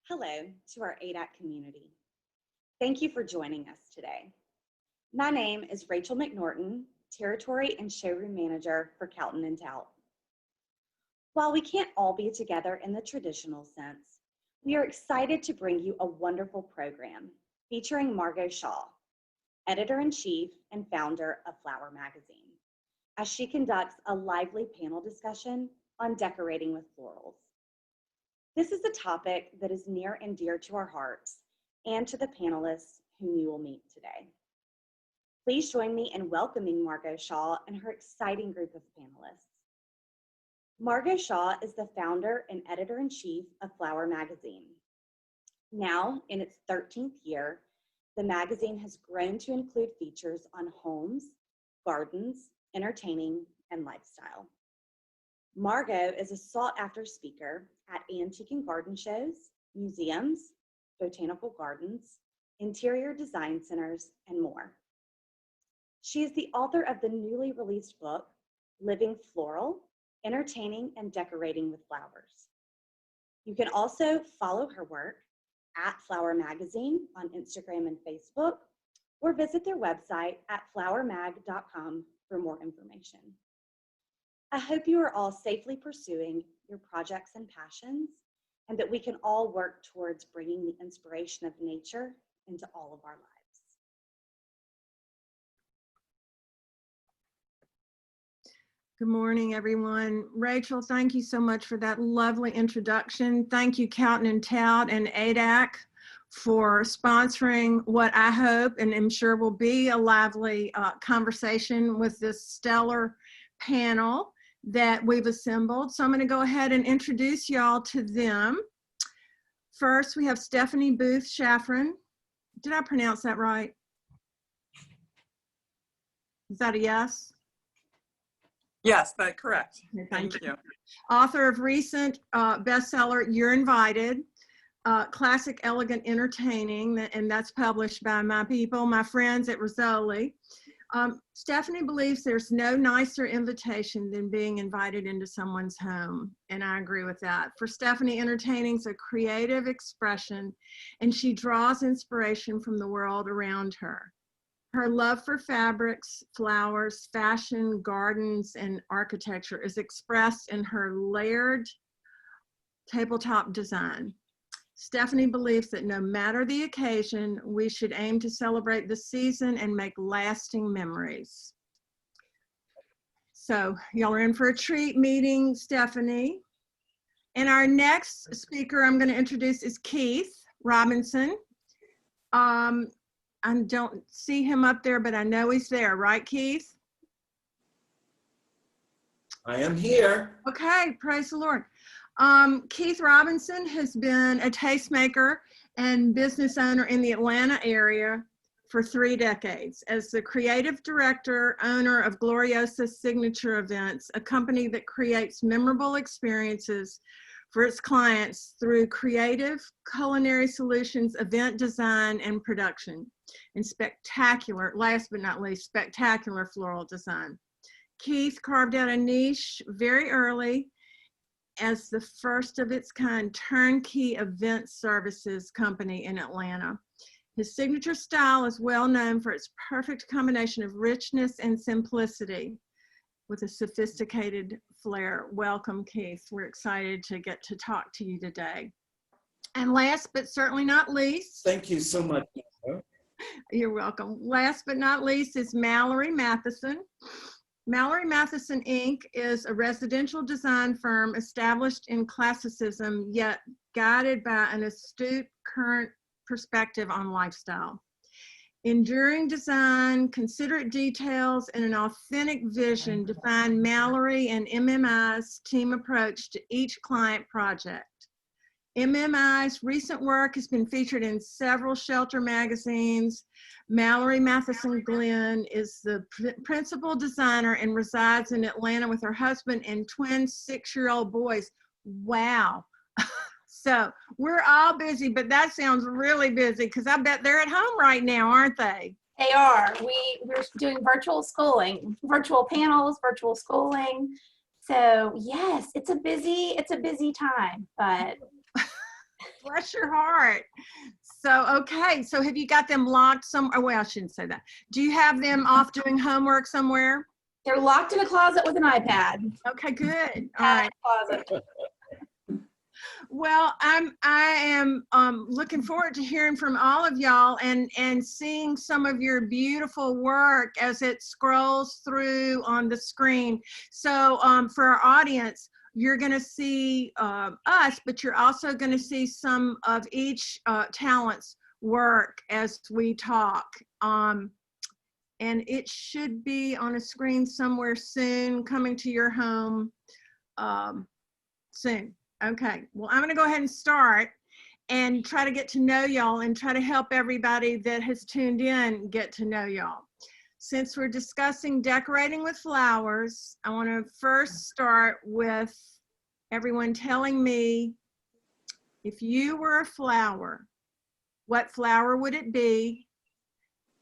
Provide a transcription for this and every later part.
Hello to our ADAC community. Thank you for joining us today. My name is Rachel McNorton, Territory and Showroom Manager for Calton and Tout. While we can't all be together in the traditional sense, we are excited to bring you a wonderful program featuring Margot Shaw, Editor-in-Chief and founder of Flower Magazine, as she conducts a lively panel discussion on decorating with florals. This is a topic that is near and dear to our hearts and to the panelists whom you will meet today. Please join me in welcoming Margot Shaw and her exciting group of panelists. Margot Shaw is the founder and editor-in-chief of Flower Magazine. Now, in its 13th year, the magazine has grown to include features on homes, gardens, entertaining, and lifestyle. Margot is a sought-after speaker at antique and garden shows, museums, botanical gardens, interior design centers, and more. She is the author of the newly released book, Living Floral, Entertaining and Decorating with Flowers. You can also follow her work at Flower Magazine on Instagram and Facebook, or visit their website at flowermag.com for more information. I hope you are all safely pursuing your projects and passions, and that we can all work towards bringing the inspiration of nature into all of our lives. Good morning, everyone. Rachel, thank you so much for that lovely introduction. Thank you, Calton and Tout and ADAC, for sponsoring what I hope and am sure will be a lively conversation with this stellar panel that we've assembled. So I'm going to go ahead and introduce y'all to them. First, we have Stephanie Booth Shaffron. Did I pronounce that right? Is that a yes? Yes, that's correct. Okay, thank you. Author of recent bestseller, You're Invited, Classic Elegant Entertaining, and that's published by my people, my friends at Rizzoli. Stephanie believes there's no nicer invitation than being invited into someone's home, and I agree with that. For Stephanie, entertaining is a creative expression, and she draws inspiration from the world around her. Her love for fabrics, flowers, fashion, gardens, and architecture is expressed in her layered tabletop design. Stephanie believes that no matter the occasion, we should aim to celebrate the season and make lasting memories. So y'all are in for a treat meeting Stephanie. And our next speaker I'm going to introduce is Keith Robinson. I don't see him up there, but I know he's there, right, Keith? I am here. Okay, praise the Lord. Keith Robinson has been a tastemaker and business owner in the Atlanta area for 3 decades. As the creative director, owner of Gloriosa Signature Events, a company that creates memorable experiences for its clients through creative culinary solutions, event design, and production, and spectacular, last but not least, spectacular floral design. Keith carved out a niche very early as the first of its kind turnkey event services company in Atlanta. His signature style is well known for its perfect combination of richness and simplicity with a sophisticated flair. Welcome, Keith. We're excited to get to talk to you today. And last but certainly not least. Thank you so much. You're welcome. Last but not least is Mallory Matheson. Mallory Matheson, Inc. is a residential design firm established in classicism, yet guided by an astute current perspective on lifestyle. Enduring design, considerate details, and an authentic vision define Mallory and MMI's team approach to each client project. MMI's recent work has been featured in several shelter magazines. Mallory Matheson Glenn is the principal designer and resides in Atlanta with her husband and twin 6-year-old boys. Wow. So we're all busy, but that sounds really busy because I bet they're at home right now, aren't they? They are. We're doing virtual schooling, virtual panels, virtual schooling. So yes, it's a busy time, but Bless your heart. So, okay. So have you got them locked somewhere? Well, I shouldn't say that. Do you have them off doing homework somewhere? They're locked in a closet with an iPad. Okay, good. All right. Closet. Well, I am looking forward to hearing from all of y'all and seeing some of your beautiful work as it scrolls through on the screen. So for our audience, you're going to see us, but you're also going to see some of each talent's work as we talk. And it should be on a screen somewhere soon, coming to your home soon. Okay, well, I'm going to go ahead and start and try to get to know y'all and try to help everybody that has tuned in get to know y'all. Since we're discussing decorating with flowers, I want to first start with everyone telling me, if you were a flower, what flower would it be?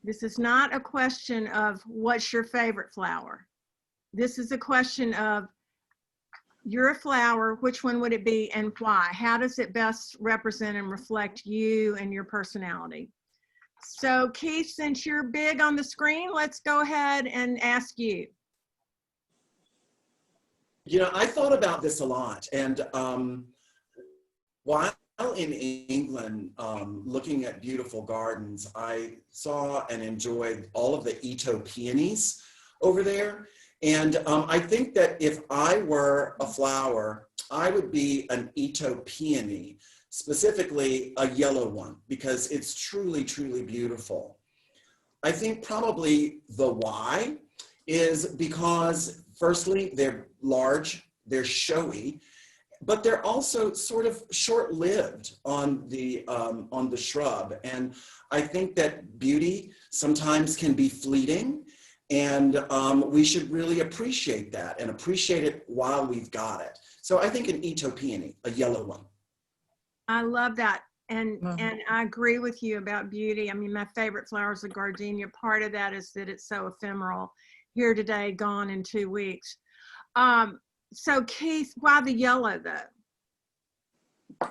This is not a question of what's your favorite flower. This is a question of, you're a flower, which one would it be and why? How does it best represent and reflect you and your personality? So Keith, since you're big on the screen, let's go ahead and ask you. You know, I thought about this a lot, and while in England, looking at beautiful gardens, I saw and enjoyed all of the Ito peonies over there. And I think that if I were a flower, I would be an Ito peony, specifically a yellow one, because it's truly, truly beautiful. I think probably the why is because, firstly, they're large, they're showy, but they're also sort of short-lived on the shrub. And I think that beauty sometimes can be fleeting. And we should really appreciate that and appreciate it while we've got it. So I think an Ito peony, a yellow one. I love that. And I agree with you about beauty. I mean, my favorite flower is a gardenia. Part of that is that it's so ephemeral. Here today, gone in 2 weeks. So Keith, why the yellow though?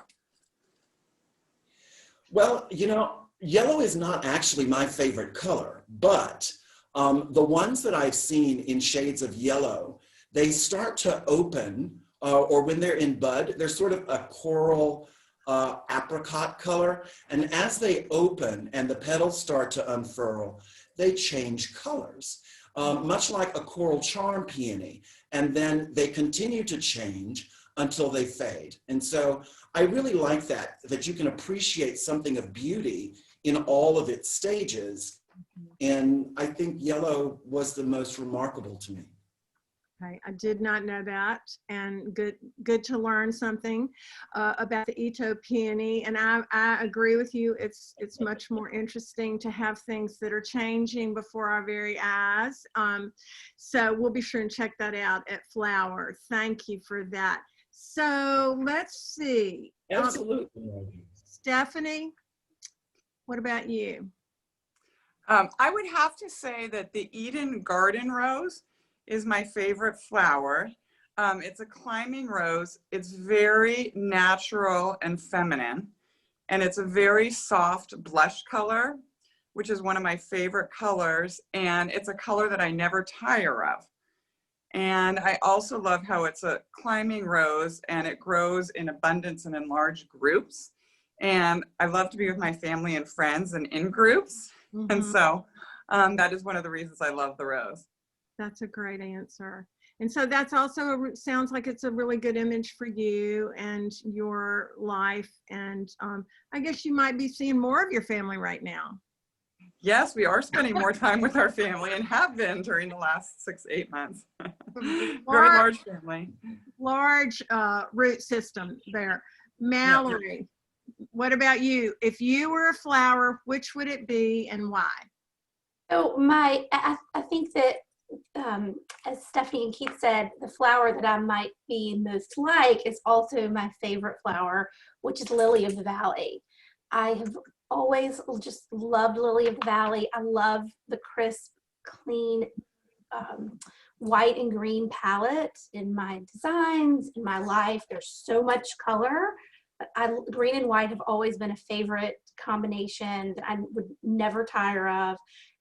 Well, you know, yellow is not actually my favorite color, but the ones that I've seen in shades of yellow, they start to open, or when they're in bud, they're sort of a coral apricot color. And as they open and the petals start to unfurl, they change colors, much like a coral charm peony. And then they continue to change until they fade. And so I really like that you can appreciate something of beauty in all of its stages. And I think yellow was the most remarkable to me. Okay, I did not know that, and good to learn something about the Ito peony. And I agree with you. It's much more interesting to have things that are changing before our very eyes. So we'll be sure and check that out at Flower. Thank you for that. So let's see. Absolutely. Stephanie, what about you? I would have to say that the Eden Garden Rose is my favorite flower. It's a climbing rose. It's very natural and feminine, and it's a very soft blush color, which is one of my favorite colors, and it's a color that I never tire of. And I also love how it's a climbing rose and it grows in abundance and in large groups. And I love to be with my family and friends and in groups. Mm-hmm. And so that is one of the reasons I love the rose. That's a great answer. And so that's also sounds like it's a really good image for you and your life. And I guess you might be seeing more of your family right now. Yes, we are spending more time with our family and have been during the last 6-8 months. Very large family. Large root system there. Mallory, what about you? If you were a flower, which would it be and why? So I think that as Stephanie and Keith said, the flower that I might be most like is also my favorite flower, which is Lily of the Valley. I have always just loved Lily of the Valley. I love the crisp, clean, white and green palette in my designs, in my life. There's so much color green and white have always been a favorite combination that I would never tire of.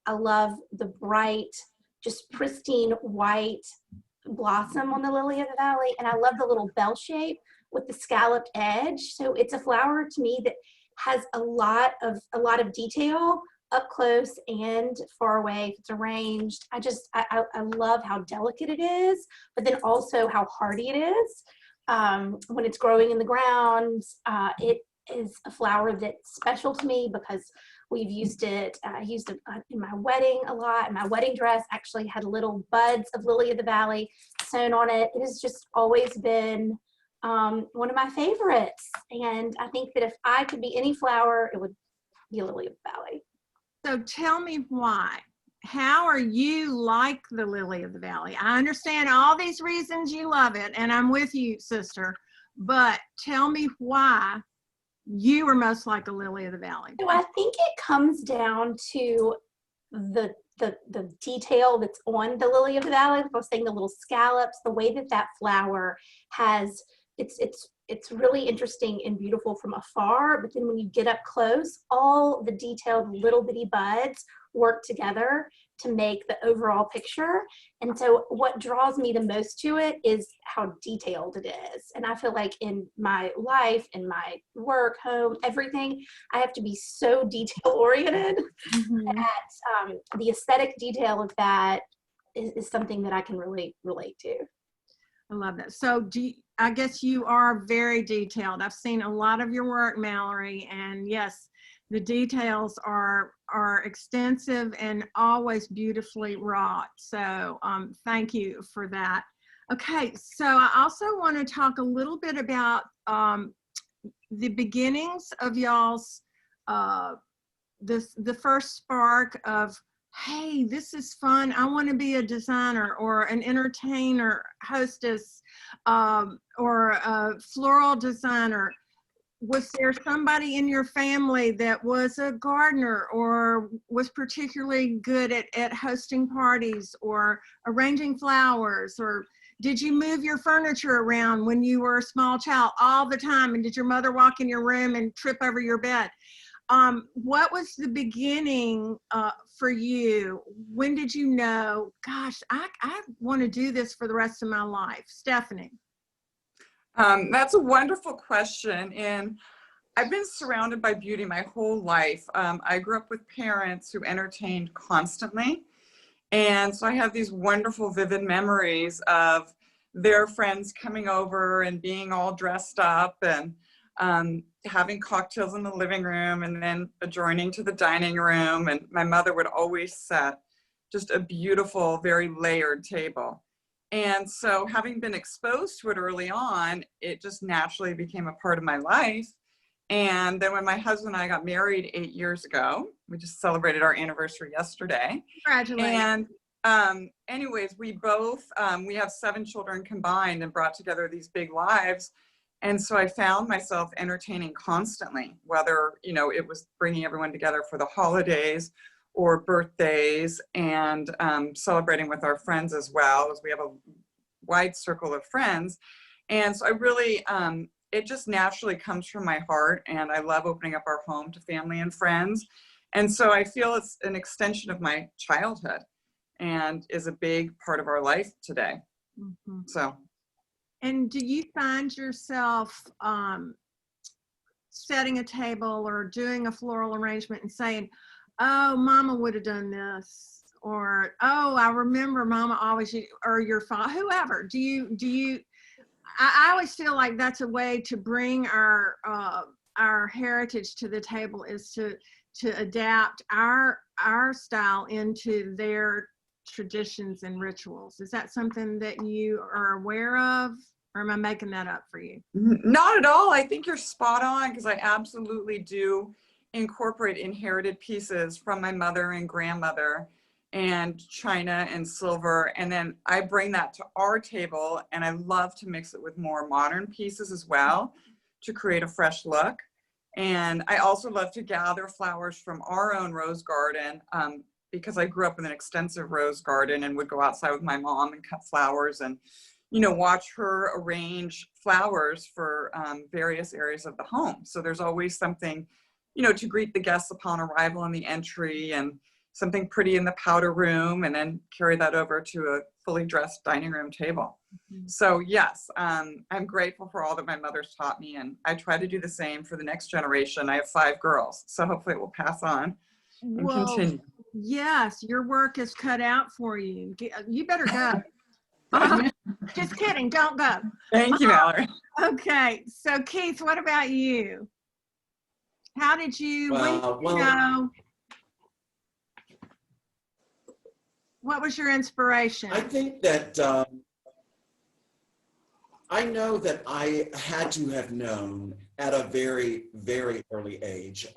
I love the bright, just pristine white blossom on the lily of the valley, and I love the little bell shape with the scalloped edge. So it's a flower to me that has a lot of detail up close and far away if it's arranged. I love how delicate it is, but then also how hardy it is. When it's growing in the ground, it is a flower that's special to me because we've used it. I used it in my wedding a lot. My wedding dress actually had little buds of lily of the valley sewn on it. It has just always been one of my favorites. And I think that if I could be any flower, it would be a lily of the valley. So tell me why. How are you like the lily of the valley? I understand all these reasons you love it, and I'm with you, sister, but tell me why you are most like a lily of the valley. So I think it comes down to the detail that's on the lily of the valley. I was saying the little scallops, the way that flower has, it's really interesting and beautiful from afar, but then when you get up close, all the detailed little bitty buds work together to make the overall picture. And so what draws me the most to it is how detailed it is. And I feel like in my life, in my work, home, everything, I have to be so detail oriented that the aesthetic detail of that is something that I can really relate to. I love that. So I guess you are very detailed. I've seen a lot of your work, Mallory, and yes, the details are extensive and always beautifully wrought. So thank you for that. Okay, so I also want to talk a little bit about the beginnings of y'all's, the first spark of, hey, this is fun. I want to be a designer or an entertainer, hostess, or a floral designer. Was there somebody in your family that was a gardener or was particularly good at hosting parties or arranging flowers? Or did you move your furniture around when you were a small child all the time? And did your mother walk in your room and trip over your bed? What was the beginning for you? When did you know, gosh, I want to do this for the rest of my life? Stephanie. That's a wonderful question. And I've been surrounded by beauty my whole life. I grew up with parents who entertained constantly. And so I have these wonderful, vivid memories of their friends coming over and being all dressed up and having cocktails in the living room and then adjoining to the dining room. And my mother would always set just a beautiful, very layered table. And so having been exposed to it early on, it just naturally became a part of my life. And then when my husband and I got married 8 years ago, we just celebrated our anniversary yesterday. Congratulations. And anyways, we both, we have 7 children combined and brought together these big lives. And so I found myself entertaining constantly, whether, you know, it was bringing everyone together for the holidays or birthdays and celebrating with our friends as well, as we have a wide circle of friends. And so I really, it just naturally comes from my heart, and I love opening up our home to family and friends. And so I feel it's an extension of my childhood and is a big part of our life today. Mm-hmm. So. And do you find yourself setting a table or doing a floral arrangement and saying, oh, Mama would have done this, or, oh, I remember Mama always, or your father, whoever, do you, I always feel like that's a way to bring our heritage to the table, is to adapt our style into their traditions and rituals. Is that something that you are aware of, or am I making that up for you? Not at all. I think you're spot on, because I absolutely do incorporate inherited pieces from my mother and grandmother and china and silver, and then I bring that to our table, and I love to mix it with more modern pieces as well to create a fresh look. And I also love to gather flowers from our own rose garden, because I grew up with an extensive rose garden and would go outside with my mom and cut flowers and, watch her arrange flowers for various areas of the home. So there's always something, to greet the guests upon arrival in the entry, and something pretty in the powder room, and then carry that over to a fully dressed dining room table. So yes, I'm grateful for all that my mother's taught me, and I try to do the same for the next generation. I have 5 girls, so hopefully it will pass on and continue. Yes, your work is cut out for you. You better go. Just kidding, don't go. Thank you, Mallory. Okay, so Keith, what about you? How did you, Well, what was your inspiration? I think that I know that I had to have known at a very, very early age.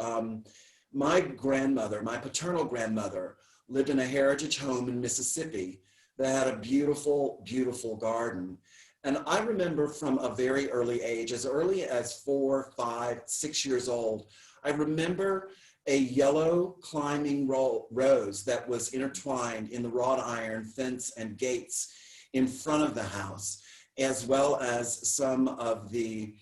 My grandmother, my paternal grandmother, lived in a heritage home in Mississippi that had a beautiful, beautiful garden. And I remember from a very early age, as early as 4, 5, 6 years old, I remember a yellow climbing rose that was intertwined in the wrought iron fence and gates in front of the house, as well as some of the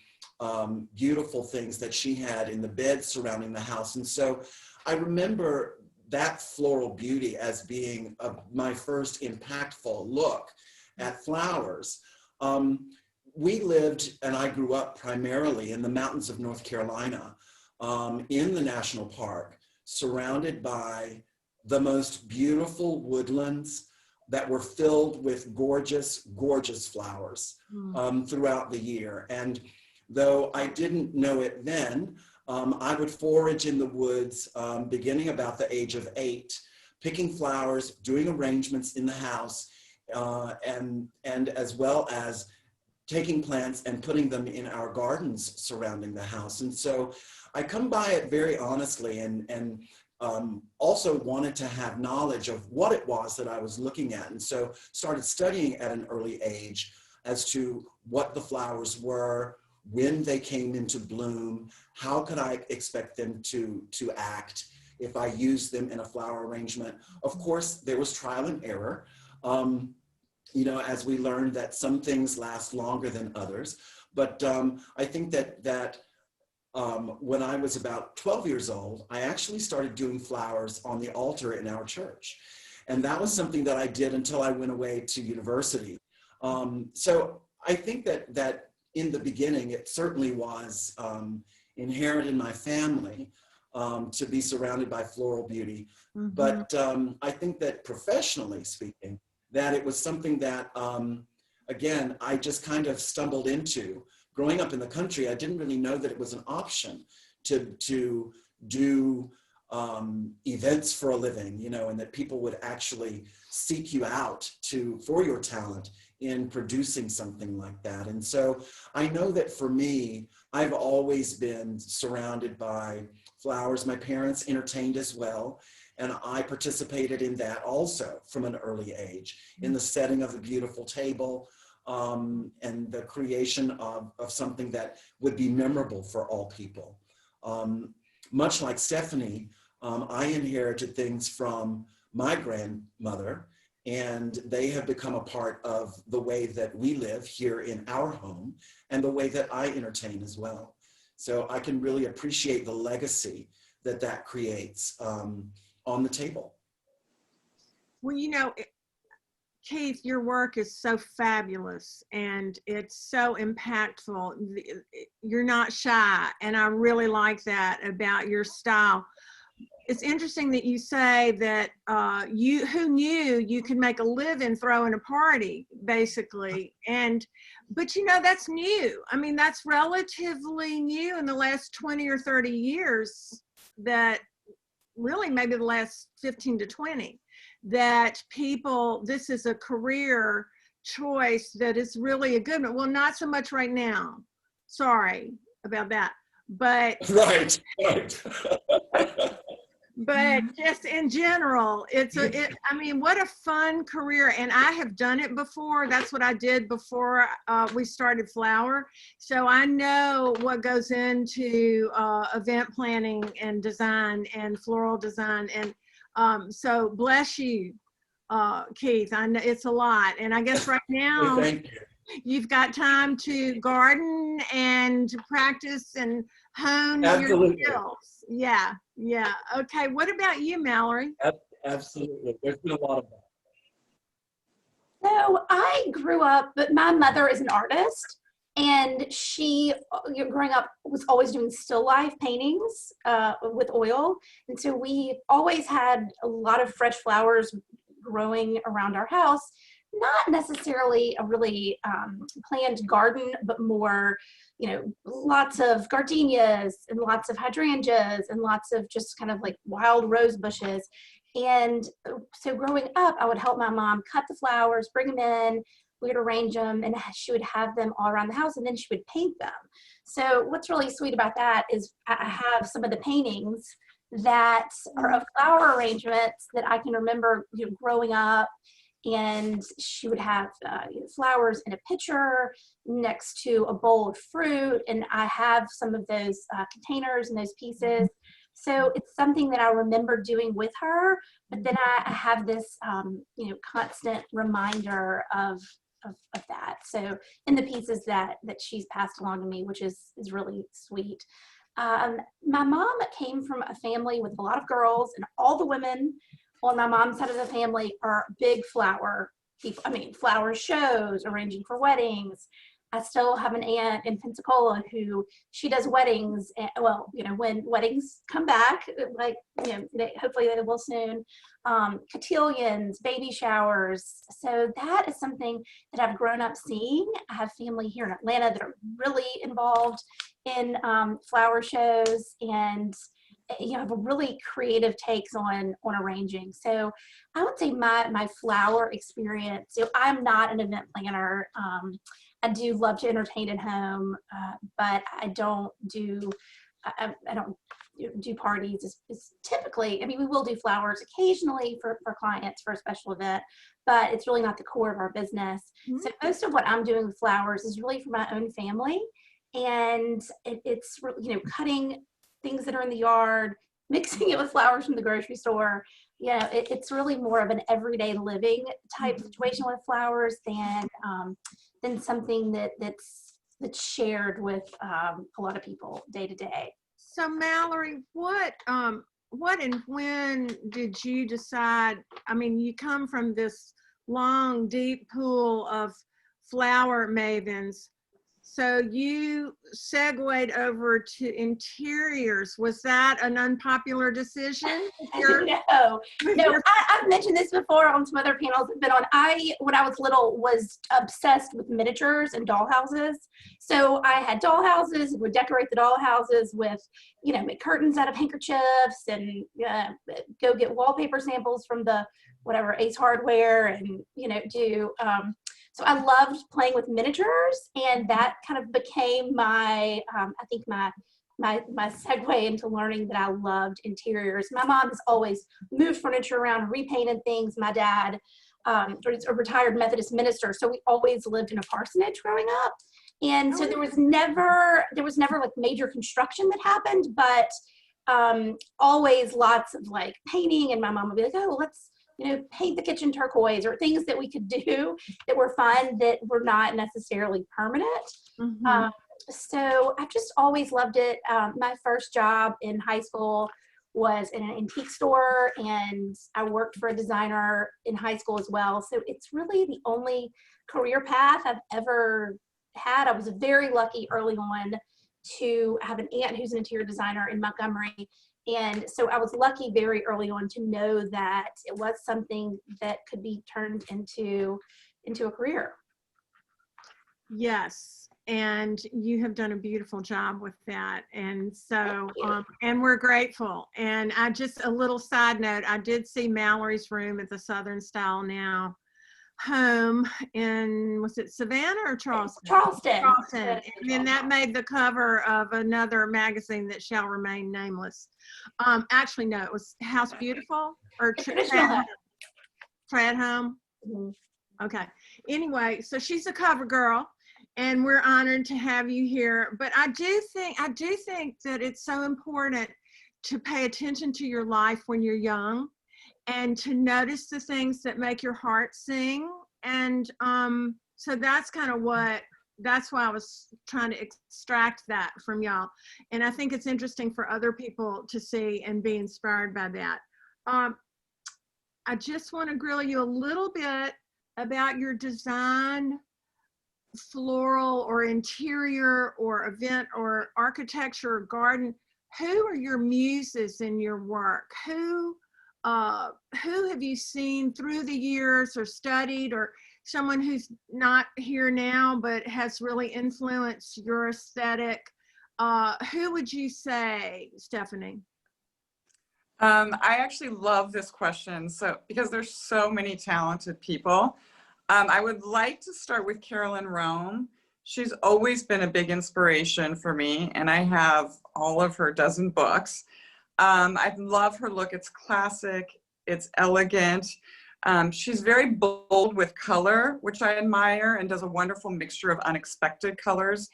beautiful things that she had in the bed surrounding the house. And so I remember that floral beauty as being my first impactful look at flowers. We lived, and I grew up primarily in the mountains of North Carolina, in the national park, surrounded by the most beautiful woodlands that were filled with gorgeous, gorgeous flowers throughout the year. And though I didn't know it then, I would forage in the woods beginning about the age of 8, picking flowers, doing arrangements in the house, and as well as taking plants and putting them in our gardens surrounding the house. And so I come by it very honestly, and also wanted to have knowledge of what it was that I was looking at. And so started studying at an early age as to what the flowers were, when they came into bloom, how could I expect them to act if I used them in a flower arrangement. Of course, there was trial and error. As we learned that some things last longer than others. But I think that when I was about 12 years old, I actually started doing flowers on the altar in our church. And that was something that I did until I went away to university. So I think that in the beginning, it certainly was inherent in my family to be surrounded by floral beauty. Mm-hmm. But I think that professionally speaking, that it was something that, again, I just kind of stumbled into. Growing up in the country, I didn't really know that it was an option to do events for a living, and that people would actually seek you out for your talent in producing something like that. And so I know that for me, I've always been surrounded by flowers. My parents entertained as well, and I participated in that also from an early age, in the setting of a beautiful table, and the creation of something that would be memorable for all people. Much like Stephanie, I inherited things from my grandmother, and they have become a part of the way that we live here in our home and the way that I entertain as well. So I can really appreciate the legacy that creates on the table. Well, Keith, your work is so fabulous and it's so impactful. You're not shy, and I really like that about your style. It's interesting that you say that who knew you could make a living throwing a party, basically. But that's new. I mean, that's relatively new in the last 20 or 30 years, that really maybe the last 15 to 20, that this is a career choice that is really a good one. Well, not so much right now. Sorry about that. But right. But just in general, what a fun career. And I have done it before. That's what I did before we started Flower. So I know what goes into event planning and design and floral design. And so bless you, Keith. I know it's a lot. And I guess right now, Thank you. You've got time to garden and to practice and hone Absolutely. your skills. Yeah, yeah. Okay, what about you, Mallory? Absolutely. There's been a lot of that. So I grew up, but my mother is an artist, and she, growing up, was always doing still life paintings with oil. And so we always had a lot of fresh flowers growing around our house. Not necessarily a really planned garden, but more, lots of gardenias and lots of hydrangeas and lots of just kind of like wild rose bushes. And so growing up, I would help my mom cut the flowers, bring them in, we would arrange them, and she would have them all around the house, and then she would paint them. So what's really sweet about that is I have some of the paintings that are of flower arrangements that I can remember, growing up. And she would have flowers in a pitcher next to a bowl of fruit, and I have some of those containers and those pieces. So it's something that I remember doing with her, but then I have this, constant reminder of that. So in the pieces that she's passed along to me, which is really sweet. My mom came from a family with a lot of girls, and all the women on my mom's side of the family are big flower people. I mean, flower shows, arranging for weddings. I still have an aunt in Pensacola who she does weddings. And, well, when weddings come back, like, hopefully they will soon, cotillions, baby showers. So that is something that I've grown up seeing. I have family here in Atlanta that are really involved in flower shows, and have a really creative takes on arranging. So I would say my flower experience, I'm not an event planner. I do love to entertain at home, but I don't do parties. It's typically, we will do flowers occasionally for clients for a special event, but it's really not the core of our business. Mm-hmm. So most of what I'm doing with flowers is really for my own family, and it's cutting things that are in the yard, mixing it with flowers from the grocery store. It's really more of an everyday living type situation with flowers than something that's shared with a lot of people day to day. So Mallory, what and when did you decide? You come from this long, deep pool of flower mavens. So you segued over to interiors. Was that an unpopular decision? No. I've mentioned this before on some other panels I've been on. When I was little, was obsessed with miniatures and dollhouses. So I had dollhouses and would decorate the dollhouses with, make curtains out of handkerchiefs and go get wallpaper samples from the Ace Hardware and, do. So I loved playing with miniatures, and that kind of became my, my segue into learning that I loved interiors. My mom has always moved furniture around, repainted things. My dad is a retired Methodist minister, so we always lived in a parsonage growing up. And so there was never like major construction that happened, but always lots of like painting, and my mom would be like, oh, well, let's paint the kitchen turquoise, or things that we could do that were fun that were not necessarily permanent. Mm-hmm. So I've just always loved it. My first job in high school was in an antique store, and I worked for a designer in high school as well. So it's really the only career path I've ever had. I was very lucky early on to have an aunt who's an interior designer in Montgomery. And so I was lucky very early on to know that it was something that could be turned into a career. Yes, and you have done a beautiful job with that. And so, and we're grateful. And a little side note, I did see Mallory's room at the Southern Style Now home in, was it Savannah or Charleston? Charleston. And then that made the cover of another magazine that shall remain nameless. Actually, no, it was House Beautiful or Trad Home. Mm-hmm. Okay. Anyway, so she's a cover girl, and we're honored to have you here. But I do think that it's so important to pay attention to your life when you're young, and to notice the things that make your heart sing. And So that's kind of that's why I was trying to extract that from y'all. And I think it's interesting for other people to see and be inspired by that. I just want to grill you a little bit about your design, floral or interior or event or architecture or garden. Who are your muses in your work? Who have you seen through the years or studied, or someone who's not here now but has really influenced your aesthetic? Who would you say, Stephanie? I actually love this question, because there's so many talented people. I would like to start with Carolyn Rome. She's always been a big inspiration for me, and I have all of her dozen books. I love her look. It's classic, it's elegant. She's very bold with color, which I admire, and does a wonderful mixture of unexpected colors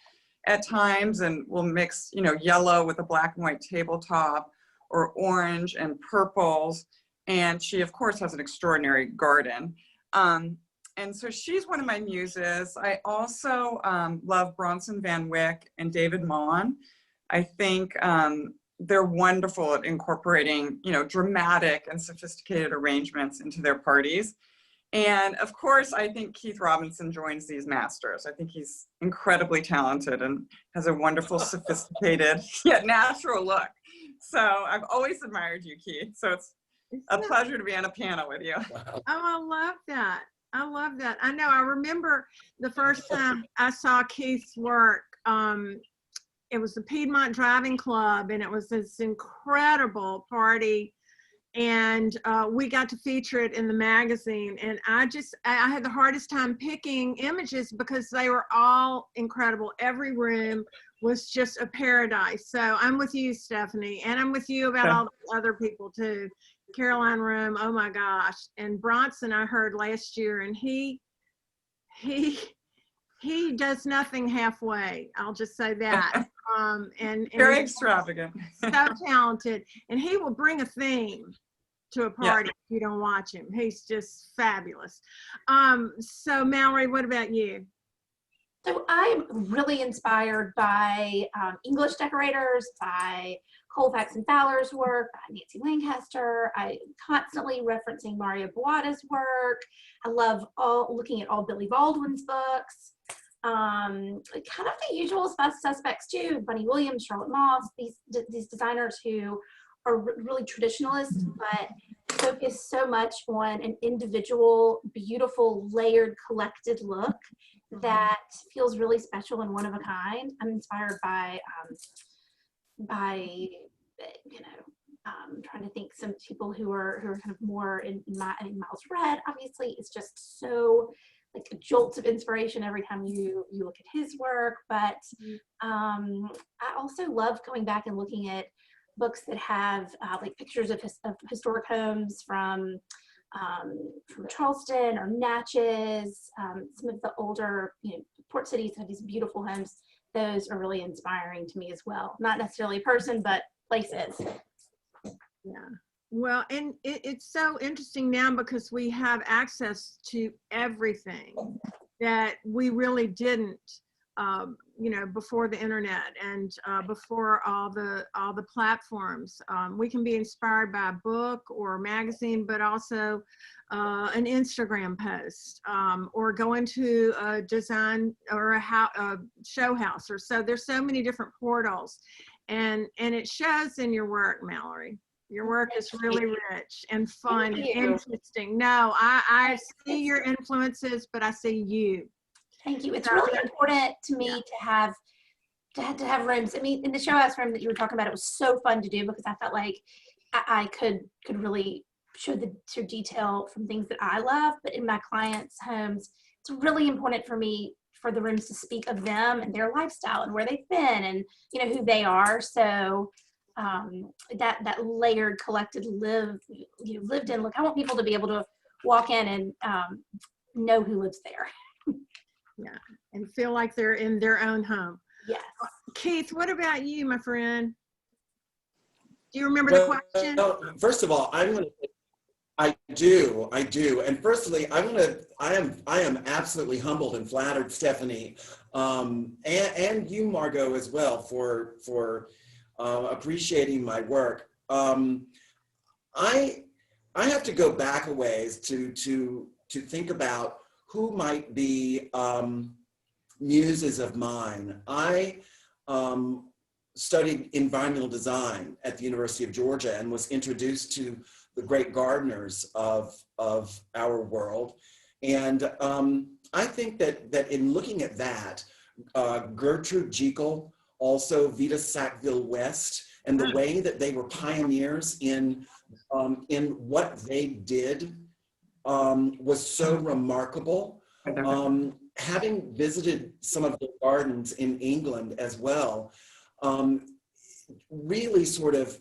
at times, and will mix, yellow with a black and white tabletop, or orange and purples. And she, of course, has an extraordinary garden. And so she's one of my muses. I also love Bronson Van Wyck and David Maughan. I think they're wonderful at incorporating, dramatic and sophisticated arrangements into their parties. And of course, I think Keith Robinson joins these masters. I think he's incredibly talented and has a wonderful, sophisticated, yet natural look. So I've always admired you, Keith. So it's a pleasure to be on a panel with you. Oh, I love that. I love that. I know. I remember the first time I saw Keith's work. It was the Piedmont Driving Club, and it was this incredible party. And we got to feature it in the magazine. And I had the hardest time picking images because they were all incredible. Every room was just a paradise. So I'm with you, Stephanie, and I'm with you about all the other people too. Caroline Room, oh my gosh. And Bronson I heard last year, and he does nothing halfway. I'll just say that. And very extravagant. So talented. And he will bring a theme to a party if you don't watch him. He's just fabulous. So Mallory, what about you? So I'm really inspired by English decorators, by Colfax and Fowler's work, by Nancy Lancaster. I'm constantly referencing Mario Boada's work. I love looking at all Billy Baldwin's books. Kind of the usual suspects too, Bunny Williams, Charlotte Moss, these designers who are really traditionalists, but focus so much on an individual, beautiful, layered, collected look that feels really special and one of a kind. I'm inspired by trying to think some people who are kind of more in Miles Red, obviously, is just so like jolts of inspiration every time you look at his work. But I also love going back and looking at books that have like pictures of historic homes from Charleston or Natchez, some of the older port cities have these beautiful homes. Those are really inspiring to me as well. Not necessarily a person, but places. Yeah. Well, and it's so interesting now because we have access to everything that we really didn't, before the internet and before all the platforms. We can be inspired by a book or a magazine, but also an Instagram post or go into a design or a show house or so. There's so many different portals, and it shows in your work, Mallory. Your work is really rich and fun and interesting. No, I see your influences, but I see you. Thank you. It's really important to me to have rooms. I mean, in the show house room that you were talking about, it was so fun to do because I felt like I could really show the detail from things that I love. But in my clients' homes, it's really important for me for the rooms to speak of them and their lifestyle and where they've been and who they are. So that layered, collected, lived in look. I want people to be able to walk in and know who lives there. Yeah, and feel like they're in their own home. Yes. Keith, what about you, my friend? Do you remember the question? First of all, I'm going to I do. And firstly, I am absolutely humbled and flattered, Stephanie, and you, Margot, as well, for appreciating my work. I have to go back a ways to think about who might be muses of mine. I studied environmental design at the University of Georgia and was introduced to the great gardeners of our world. And I think that in looking at that, Gertrude Jekyll, also Vita Sackville West, and the way that they were pioneers in what they did was so remarkable. Having visited some of the gardens in England as well, really sort of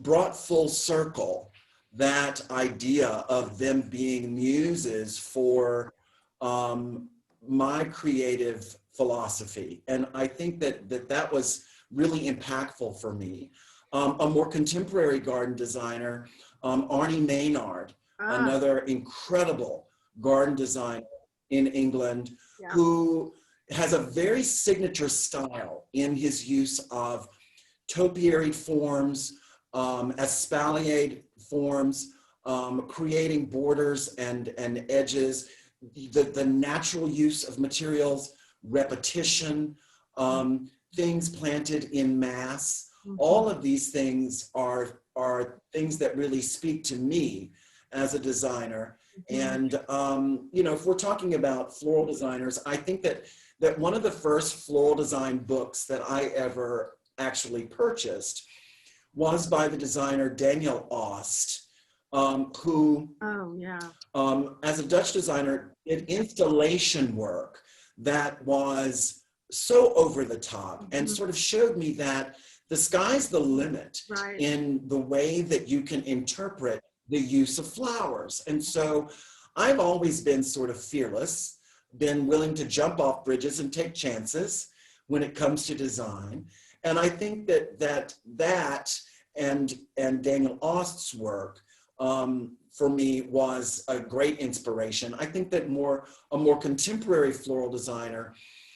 brought full circle that idea of them being muses for my creative philosophy. And I think that was really impactful for me. A more contemporary garden designer, Arnie Maynard, another incredible garden designer in England, who has a very signature style in his use of topiary forms, espaliered forms, creating borders and edges, the natural use of materials, repetition, things planted in mass. All of these things are things that really speak to me as a designer. And you know, if we're talking about floral designers, I think that one of the first floral design books that I ever actually purchased was by the designer Daniel Ost, who, as a Dutch designer, did installation work that was so over the top and sort of showed me that the sky's the limit in the way that you can interpret the use of flowers. And so I've always been sort of fearless, been willing to jump off bridges and take chances when it comes to design. And I think that and Daniel Ost's work for me was a great inspiration. I think that a more contemporary floral designer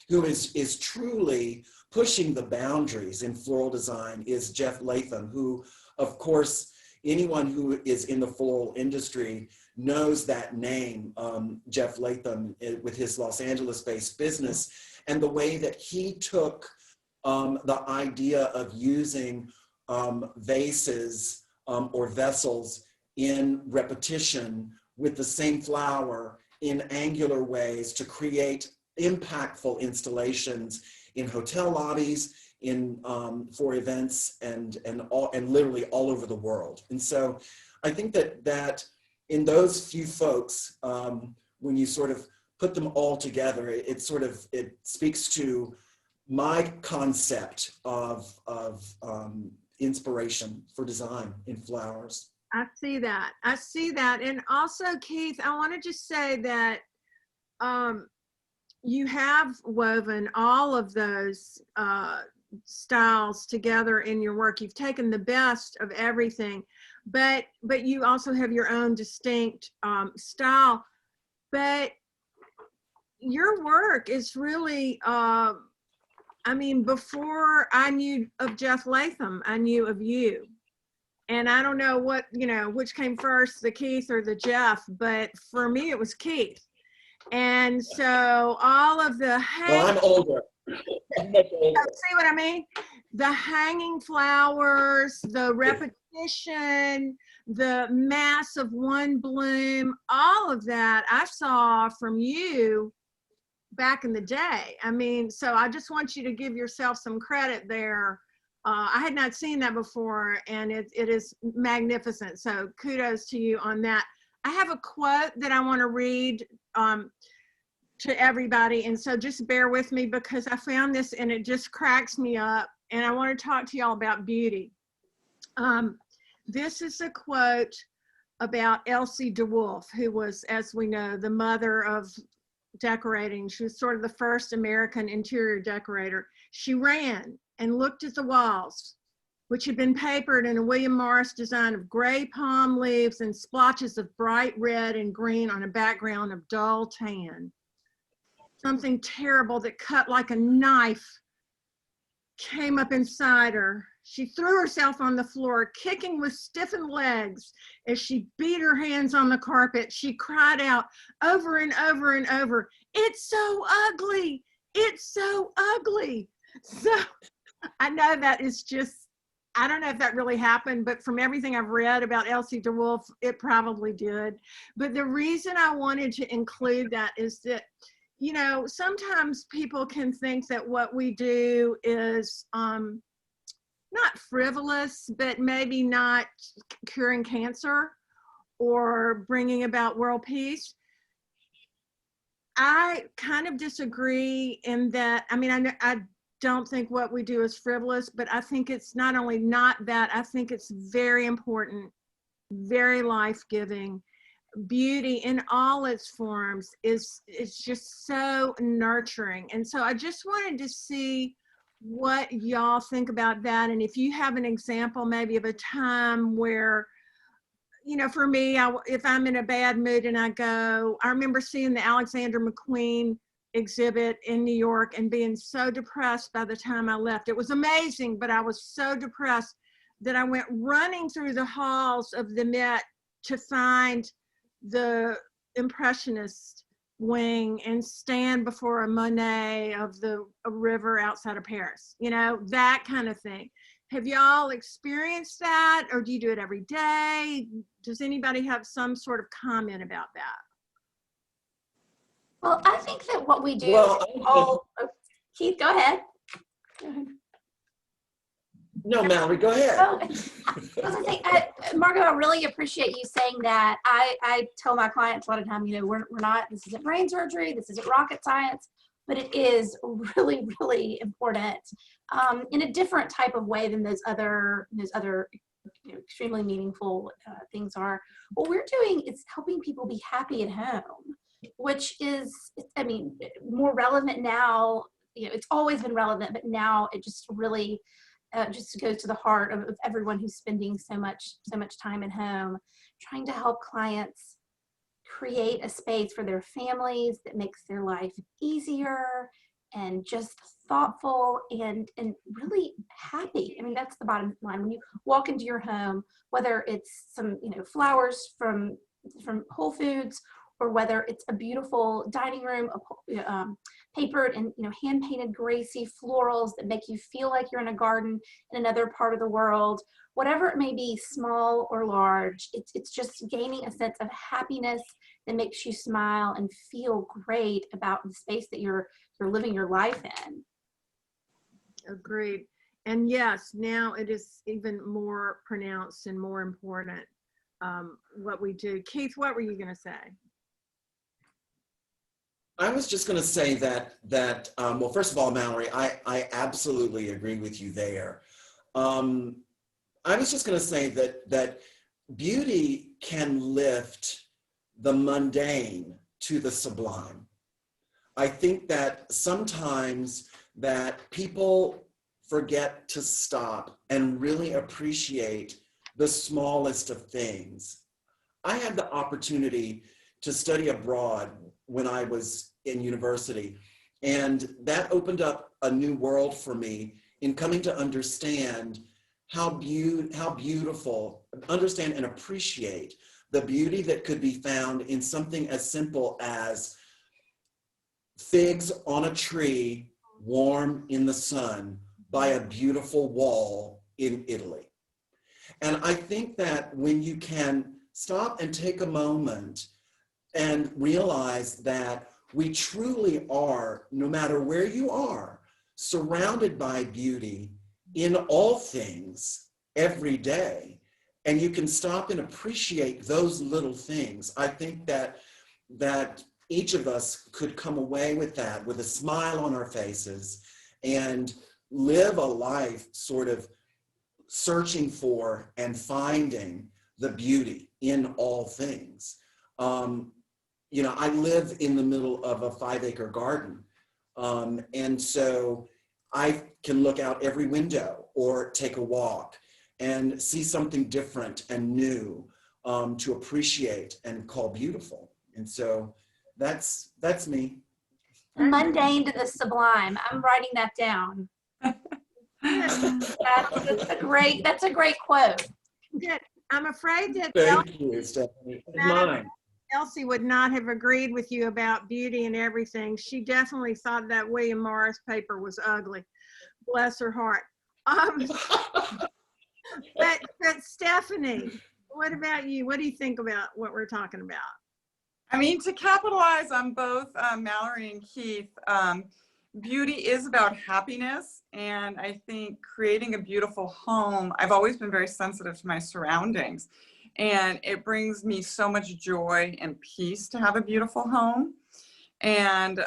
who is truly pushing the boundaries in floral design is Jeff Latham, who, of course, anyone who is in the floral industry knows that name, Jeff Latham, with his Los Angeles-based business, and the way that he took the idea of using vases or vessels in repetition with the same flower in angular ways to create impactful installations in hotel lobbies, for events, and literally all over the world. And so I think that in those few folks, when you sort of put them all together, it speaks to my concept of inspiration for design in flowers. I see that. And also, Keith, I want to just say that you have woven all of those styles together in your work. You've taken the best of everything, but you also have your own distinct style. But your work is really, I mean, before I knew of Jeff Latham, I knew of you. And I don't know what, which came first, the Keith or the Jeff, but for me, it was Keith. And so all of the Well, I'm older. I'm much older. See what I mean? The hanging flowers, the repetition, the mass of one bloom, all of that I saw from you back in the day. I mean, so I just want you to give yourself some credit there. I had not seen that before, and it is magnificent. So kudos to you on that. I have a quote that I want to read to everybody, and so just bear with me because I found this and it just cracks me up, and I want to talk to y'all about beauty. This is a quote about Elsie de Wolfe, who was, as we know, the mother of decorating. She was sort of the first American interior decorator. She ran and looked at the walls which had been papered in a William Morris design of gray palm leaves and splotches of bright red and green on a background of dull tan. Something terrible that cut like a knife came up inside her. She threw herself on the floor, kicking with stiffened legs. As she beat her hands on the carpet, she cried out over and over and over, "It's so ugly! It's so ugly!" So I know that is just, I don't know if that really happened, but from everything I've read about Elsie DeWolf, it probably did. But the reason I wanted to include that is that, you know, sometimes people can think that what we do is not frivolous, but maybe not curing cancer or bringing about world peace. I kind of disagree in that, I mean, I don't think what we do is frivolous, but I think it's not only not that, I think it's very important, very life-giving. Beauty in all its forms is just so nurturing. And so I just wanted to see what y'all think about that. And if you have an example maybe of a time where, you know, for me, if I'm in a bad mood and I remember seeing the Alexander McQueen exhibit in New York and being so depressed by the time I left. It was amazing, but I was so depressed that I went running through the halls of the Met to find the Impressionist wing and stand before a Monet of a river outside of Paris, you know, that kind of thing. Have y'all experienced that, or do you do it every day? Does anybody have some sort of comment about that? Well, I think that what we do, Well, Keith, go ahead. no, Mallory, go ahead. Oh, I was gonna say, Margot, I really appreciate you saying that. I tell my clients a lot of time, you know, we're not, this isn't brain surgery, this isn't rocket science, but it is really, really important in a different type of way than those other you know, extremely meaningful things are. What we're doing is helping people be happy at home, which is, I mean, more relevant now. You know, it's always been relevant, but now it just really just goes to the heart of everyone who's spending so much time at home, trying to help clients create a space for their families that makes their life easier and just thoughtful and really happy. I mean, that's the bottom line. When you walk into your home, whether it's some, you know, flowers from Whole Foods, or whether it's a beautiful dining room, papered and, you know, hand painted Gracie florals that make you feel like you're in a garden in another part of the world, whatever it may be, small or large, it's just gaining a sense of happiness that makes you smile and feel great about the space that you're living your life in. Agreed. And yes, now it is even more pronounced and more important what we do. Keith, what were you going to say? I was just going to say that well, first of all, Mallory, I absolutely agree with you there. I was just going to say that beauty can lift the mundane to the sublime. I think that sometimes that people forget to stop and really appreciate the smallest of things. I had the opportunity to study abroad when I was in university, and that opened up a new world for me in coming to understand how beautiful, understand and appreciate the beauty that could be found in something as simple as figs on a tree, warm in the sun by a beautiful wall in Italy. And I think that when you can stop and take a moment and realize that we truly are, no matter where you are, surrounded by beauty in all things every day, and you can stop and appreciate those little things. I think that each of us could come away with that, with a smile on our faces, and live a life sort of searching for and finding the beauty in all things. You know, I live in the middle of a 5-acre garden. And so I can look out every window or take a walk and see something different and new to appreciate and call beautiful. And so that's me. Mundane to the sublime. I'm writing that down. That's a great quote. Good. I'm afraid that Thank you, Stephanie. Mine. Elsie would not have agreed with you about beauty and everything. She definitely thought that William Morris paper was ugly. Bless her heart. But Stephanie, what about you? What do you think about what we're talking about? I mean, to capitalize on both Mallory and Keith, beauty is about happiness. And I think creating a beautiful home, I've always been very sensitive to my surroundings. And it brings me so much joy and peace to have a beautiful home. And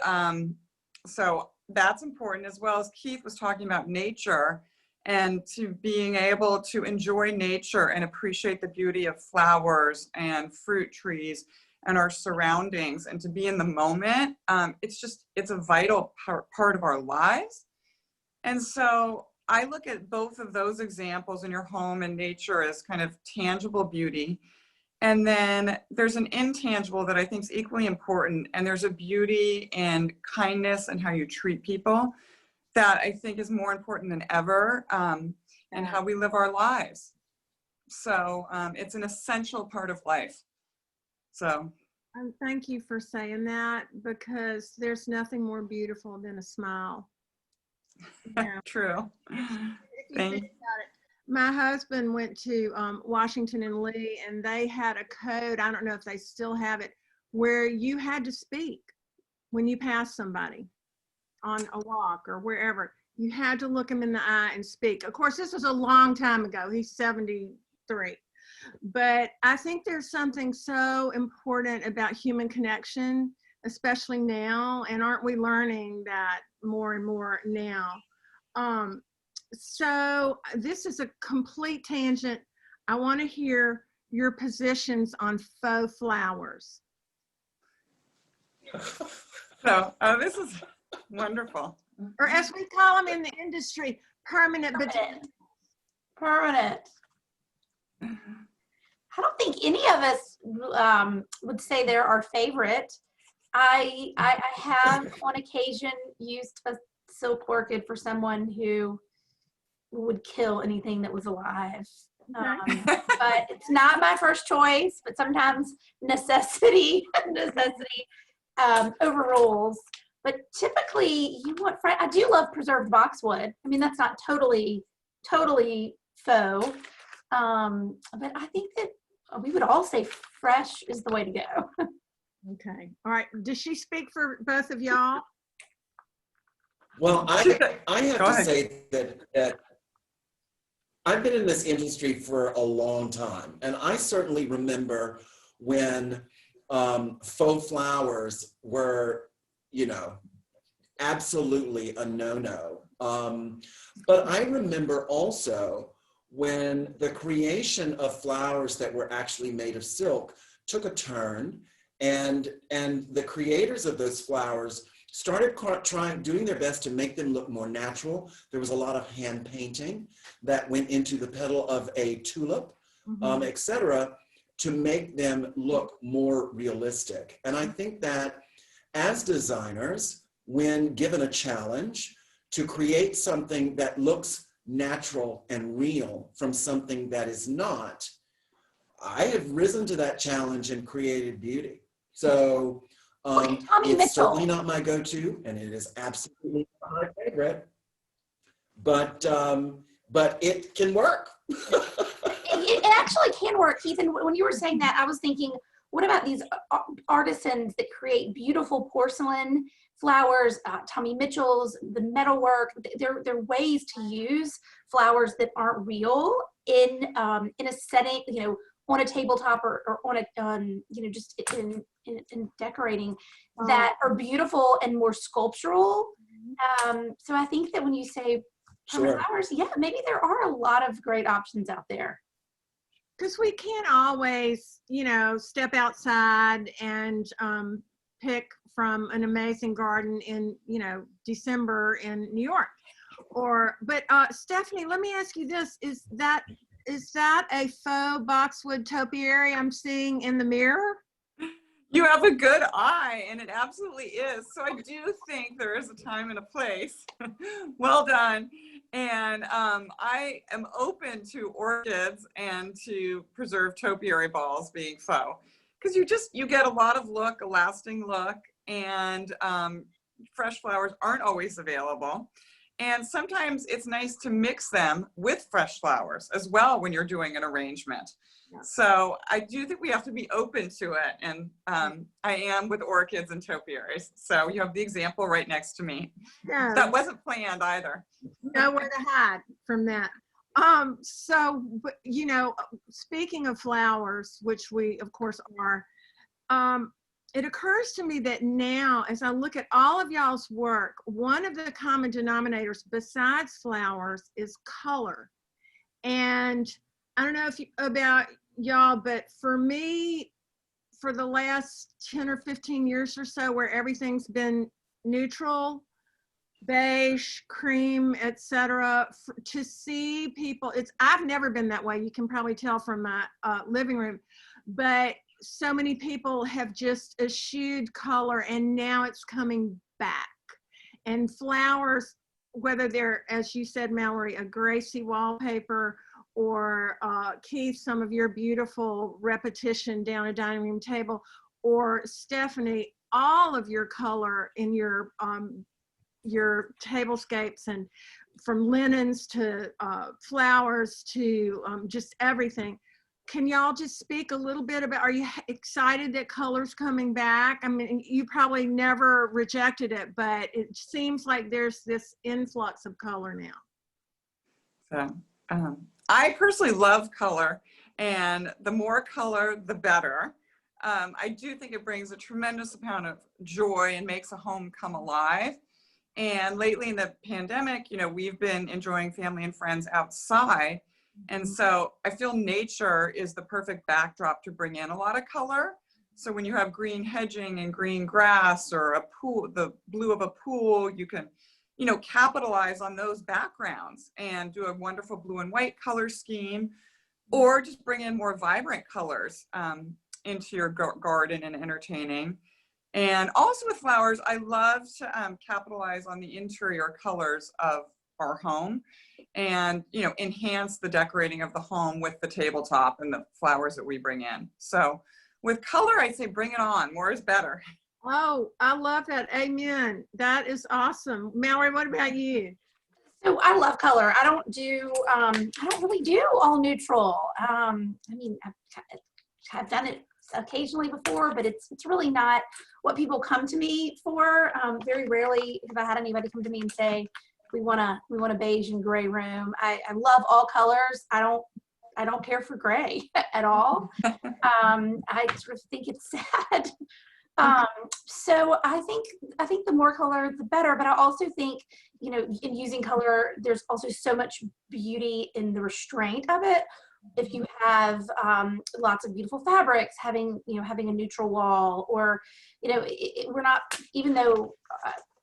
so that's important, as well as Keith was talking about nature and to being able to enjoy nature and appreciate the beauty of flowers and fruit trees and our surroundings, and to be in the moment. It's a vital part of our lives. And so I look at both of those examples in your home and nature as kind of tangible beauty. And then there's an intangible that I think is equally important. And there's a beauty and kindness and how you treat people that I think is more important than ever, and how we live our lives. So it's an essential part of life. So. Thank you for saying that, because there's nothing more beautiful than a smile. Yeah. True. Think about it. My husband went to Washington and Lee, and they had a code, I don't know if they still have it, where you had to speak when you passed somebody on a walk or wherever. You had to look him in the eye and speak. Of course, this was a long time ago. He's 73. But I think there's something so important about human connection, especially now. And aren't we learning that more and more now? So this is a complete tangent. I want to hear your positions on faux flowers. So this is wonderful. Or as we call them in the industry, permanent. Permanent. I don't think any of us would say they're our favorite. I have on occasion used a silk orchid for someone who would kill anything that was alive. But it's not my first choice, but sometimes necessity overrules. But typically you want I do love preserved boxwood. I mean, that's not totally faux. But I think that we would all say fresh is the way to go. Okay. All right. Does she speak for both of y'all? Well, I have to say that I've been in this industry for a long time, and I certainly remember when faux flowers were, absolutely a no-no. But I remember also when the creation of flowers that were actually made of silk took a turn, and the creators of those flowers started doing their best to make them look more natural. There was a lot of hand painting that went into the petal of a tulip, et cetera, to make them look more realistic. And I think that as designers, when given a challenge to create something that looks natural and real from something that is not, I have risen to that challenge and created beauty. So it's certainly not my go-to, and it is absolutely not my favorite, but it can work. It actually can work, Keith. And when you were saying that, I was thinking, what about these artisans that create beautiful porcelain flowers, Tommy Mitchell's, the metalwork? There are ways to use flowers that aren't real in a setting, on a tabletop or on a, just in decorating, that are beautiful and more sculptural. So I think that when you say flowers, yeah, maybe there are a lot of great options out there. Because we can't always, step outside and pick from an amazing garden in, December in New York. But Stephanie, let me ask you this: is that a faux boxwood topiary I'm seeing in the mirror? You have a good eye, and it absolutely is. So I do think there is a time and a place. Well done. And I am open to orchids and to preserved topiary balls being faux, because you get a lot of look, a lasting look, and fresh flowers aren't always available. And sometimes it's nice to mix them with fresh flowers as well when you're doing an arrangement. So I do think we have to be open to it. And I am with orchids and topiaries. So you have the example right next to me. No, That wasn't planned either. nowhere to hide from that. But you know, speaking of flowers, which we of course are, it occurs to me that now, as I look at all of y'all's work, one of the common denominators besides flowers is color. And I don't know about y'all, but for me, for the last 10 or 15 years or so, where everything's been neutral, beige, cream, etc., to see people, I've never been that way. You can probably tell from my living room, but so many people have just eschewed color, and now it's coming back. And flowers, whether they're, as you said, Mallory, a Gracie wallpaper, or Keith, some of your beautiful repetition down a dining room table, or Stephanie, all of your color in your tablescapes, and from linens to flowers to just everything. Can y'all just speak a little bit about, are you excited that color's coming back? I mean, you probably never rejected it, but it seems like there's this influx of color now. So, I personally love color, and the more color, the better. I do think it brings a tremendous amount of joy and makes a home come alive. And lately in the pandemic, you know, we've been enjoying family and friends outside. And so I feel nature is the perfect backdrop to bring in a lot of color. So when you have green hedging and green grass, or a pool, the blue of a pool, you can, you know, capitalize on those backgrounds and do a wonderful blue and white color scheme, or just bring in more vibrant colors into your garden and entertaining. And also with flowers, I love to capitalize on the interior colors of our home, and, you know, enhance the decorating of the home with the tabletop and the flowers that we bring in. So with color, I'd say bring it on. More is better. Oh, I love that. Amen. That is awesome. Mallory, what about you? So I love color. I don't really do all neutral. I mean, I've done it occasionally before, but it's really not what people come to me for. Very rarely have I had anybody come to me and say, we want a beige and gray room. I love all colors. I don't care for gray at all. I sort of think it's sad. So I think the more color, the better. But I also think, you know, in using color, there's also so much beauty in the restraint of it. If you have lots of beautiful fabrics, having a neutral wall, or, you know, we're not, even though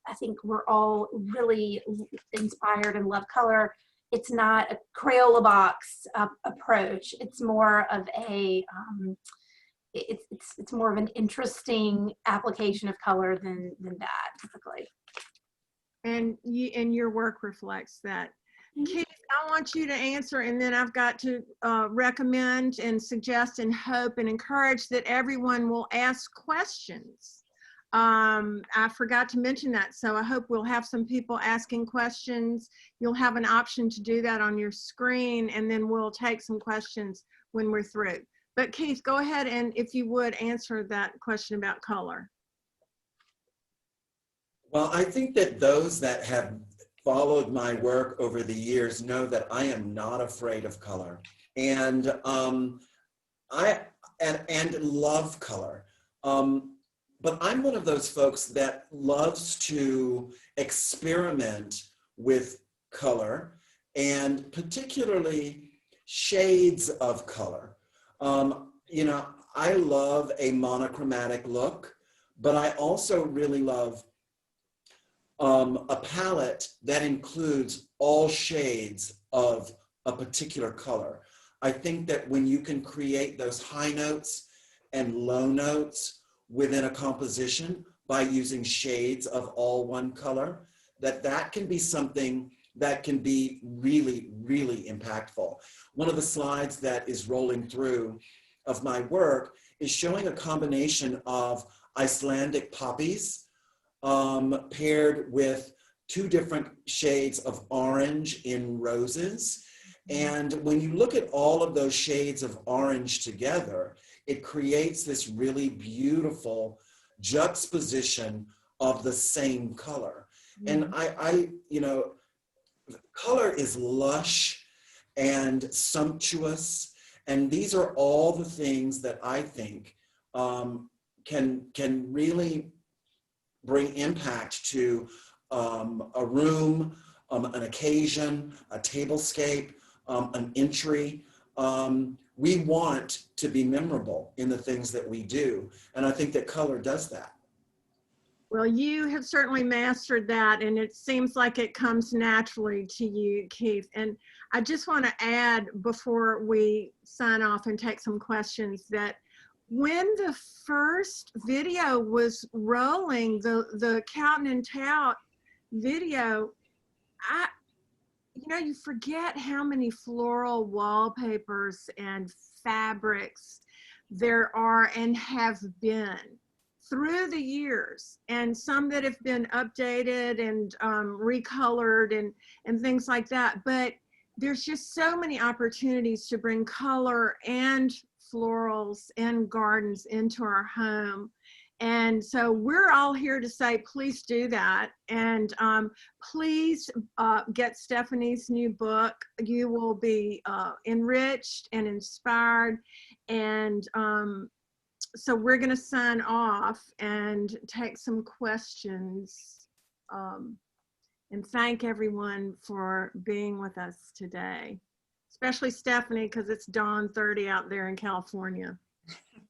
I think we're all really inspired and love color, it's not a Crayola box approach. It's more of a it's more of an interesting application of color than that typically. And your work reflects that. Keith, I want you to answer, and then I've got to recommend and suggest and hope and encourage that everyone will ask questions. I forgot to mention that, so I hope we'll have some people asking questions. You'll have an option to do that on your screen, and then we'll take some questions when we're through. But Keith, go ahead, and if you would, answer that question about color. Well, I think that those that have followed my work over the years know that I am not afraid of color, and and love color. But I'm one of those folks that loves to experiment with color, and particularly shades of color. You know, I love a monochromatic look, but I also really love a palette that includes all shades of a particular color. I think that when you can create those high notes and low notes within a composition by using shades of all one color, that can be something that can be really, really impactful. One of the slides that is rolling through of my work is showing a combination of Icelandic poppies paired with 2 different shades of orange in roses. And when you look at all of those shades of orange together, it creates this really beautiful juxtaposition of the same color. And you know, color is lush and sumptuous. And these are all the things that I think can really bring impact to a room, an occasion, a tablescape, an entry. We want to be memorable in the things that we do. And I think that color does that. Well, you have certainly mastered that, and it seems like it comes naturally to you, Keith. And I just want to add before we sign off and take some questions that when the first video was rolling, the Calton and Tout video, you know, you forget how many floral wallpapers and fabrics there are and have been through the years, and some that have been updated and recolored and things like that. But there's just so many opportunities to bring color and florals and gardens into our home. And so we're all here to say, please do that. And please get Stephanie's new book. You will be enriched and inspired. And so we're going to sign off and take some questions, and thank everyone for being with us today, especially Stephanie, because it's dawn 30 out there in California.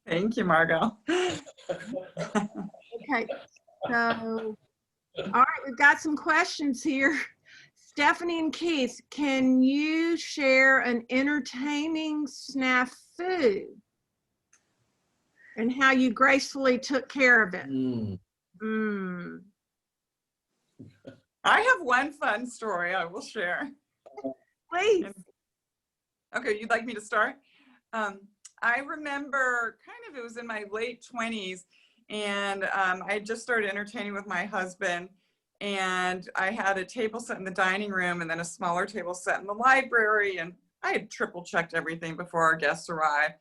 Thank you, Margot. Okay, so, all right, we've got some questions here. Stephanie and Keith, can you share an entertaining snafu and how you gracefully took care of it? I have one fun story I will share. Please. Okay, you'd like me to start? I remember it was in my late 20s, and I had just started entertaining with my husband, and I had a table set in the dining room and then a smaller table set in the library, and I had triple checked everything before our guests arrived.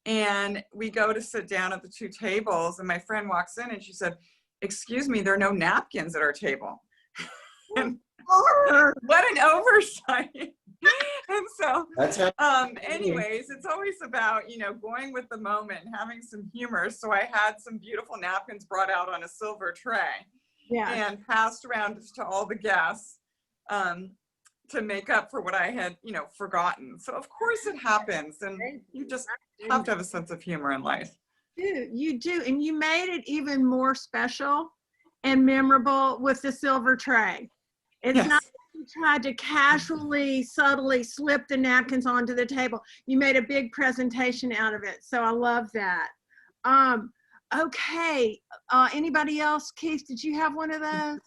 And we go to sit down at the 2 tables, and my friend walks in and she said, "Excuse me, there are no napkins at our table." And what an oversight. And so anyways, it's always about, you know, going with the moment and having some humor. So I had some beautiful napkins brought out on a silver tray, and passed around to all the guests to make up for what I had, you know, forgotten. So of course it happens, and you just have to have a sense of humor in life. You do, and you made it even more special and memorable with the silver tray. It's not that you tried to casually, subtly slip the napkins onto the table. You made a big presentation out of it. So I love that. Okay, anybody else? Keith, did you have one of those?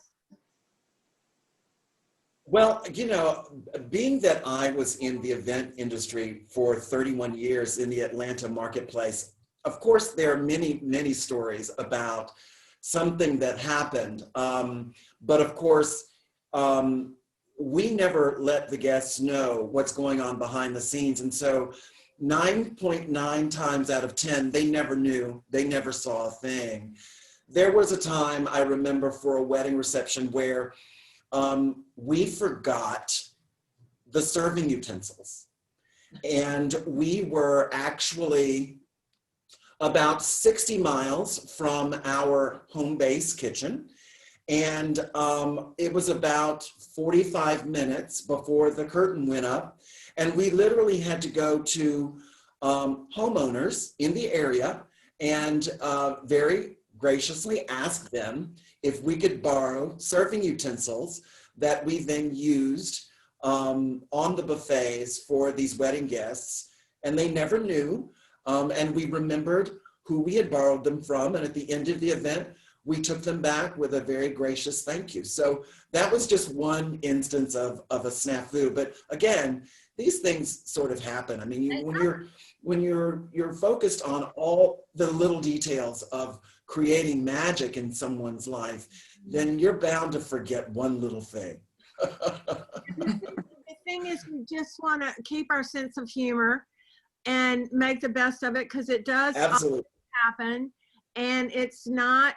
Well, you know, being that I was in the event industry for 31 years in the Atlanta marketplace, of course, there are many, many stories about something that happened. But of course, we never let the guests know what's going on behind the scenes. And so 9.9 times out of 10, they never knew, they never saw a thing. There was a time I remember for a wedding reception where we forgot the serving utensils. And we were actually about 60 miles from our home base kitchen. And it was about 45 minutes before the curtain went up. And we literally had to go to homeowners in the area and very graciously asked them if we could borrow serving utensils that we then used on the buffets for these wedding guests. And they never knew. And we remembered who we had borrowed them from. And at the end of the event, we took them back with a very gracious thank you. So that was just one instance of a snafu. But again, these things sort of happen. I mean, when you're focused on all the little details of creating magic in someone's life, then you're bound to forget one little thing. The thing is, we just want to keep our sense of humor and make the best of it, because it does Absolutely happen, and it's not